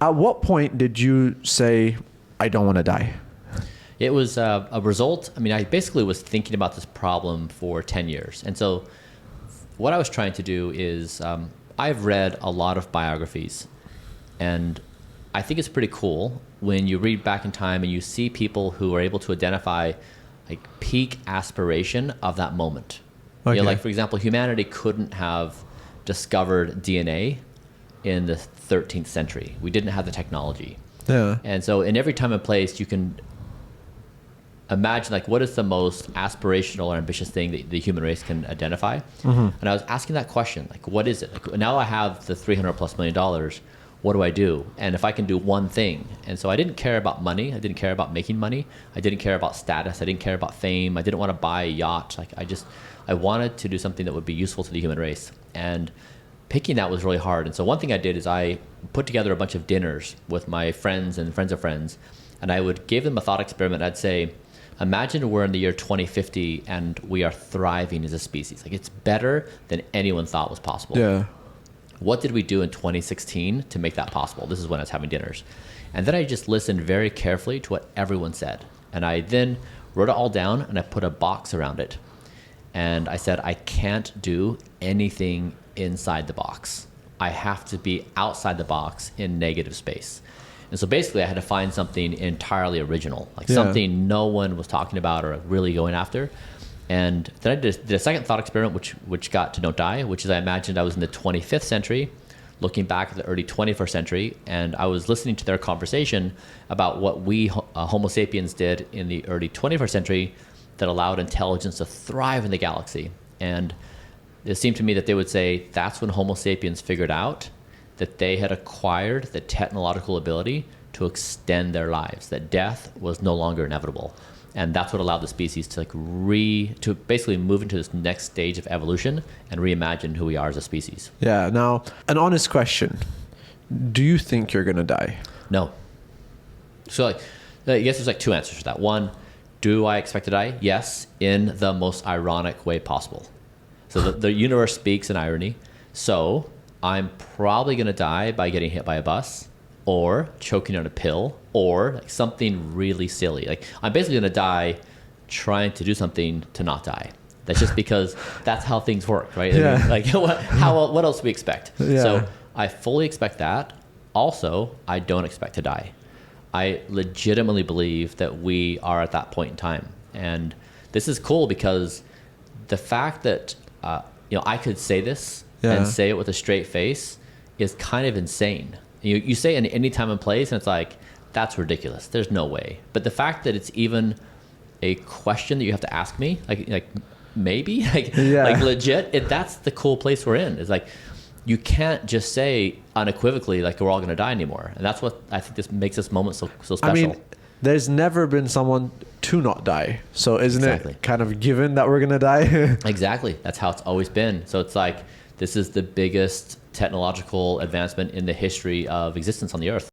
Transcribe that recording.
At what point did you say, I don't want to die? It was a result. I mean, I basically was thinking about this problem for 10 years. And so what I was trying to do is I've read a lot of biographies, and I think it's pretty cool when you read back in time and you see people who are able to identify like peak aspiration of that moment. Okay. You know, like for example, humanity couldn't have discovered DNA in the 13th century. We didn't have the technology. Yeah. And so in every time and place, you can imagine like what is the most aspirational or ambitious thing that the human race can identify. And I was asking that question, like what is it? Like, now I have the $300+ million. What do I do? And if I can do one thing. And so I didn't care about money. I didn't care about making money. I didn't care about status. I didn't care about fame. I didn't want to buy a yacht. Like I wanted to do something that would be useful to the human race. And picking that was really hard. And so one thing I did is I put together a bunch of dinners with my friends and friends of friends. And I would give them a thought experiment. I'd say, imagine we're in the year 2050 and we are thriving as a species. Like it's better than anyone thought was possible. Yeah. What did we do in 2016 to make that possible? This is when I was having dinners. And then I just listened very carefully to what everyone said. And I then wrote it all down and I put a box around it. And I said, I can't do anything inside the box. I have to be outside the box in negative space. And so basically I had to find something entirely original, like something no one was talking about or really going after. And then I did a second thought experiment, which got to Don't Die, which is I imagined I was in the 25th century, looking back at the early 21st century, and I was listening to their conversation about what we Homo sapiens did in the early 21st century that allowed intelligence to thrive in the galaxy. And it seemed to me that they would say that's when Homo sapiens figured out that they had acquired the technological ability to extend their lives, that death was no longer inevitable. And that's what allowed the species to to basically move into this next stage of evolution and reimagine who we are as a species. Yeah. Now, an honest question. Do you think you're going to die? No. So I guess there's like two answers to that. One, do I expect to die? Yes, in the most ironic way possible. So the universe speaks in irony. So I'm probably going to die by getting hit by a bus, or choking on a pill, or like something really silly. Like I'm basically gonna die trying to do something to not die. That's just because that's how things work, right? Yeah. I mean, like what else do we expect? Yeah. So I fully expect that. Also, I don't expect to die. I legitimately believe that we are at that point in time. And this is cool because the fact that I could say this and say it with a straight face is kind of insane. You say it in any time and place, and it's like, that's ridiculous. There's no way. But the fact that it's even a question that you have to ask me, like maybe, like legit, that's the cool place we're in. It's like, you can't just say unequivocally, like, we're all going to die anymore. And that's what I think this makes this moment so special. I mean, there's never been someone to not die. So isn't it kind of given that we're going to die? Exactly. That's how it's always been. So it's like, this is the biggest technological advancement in the history of existence on the earth.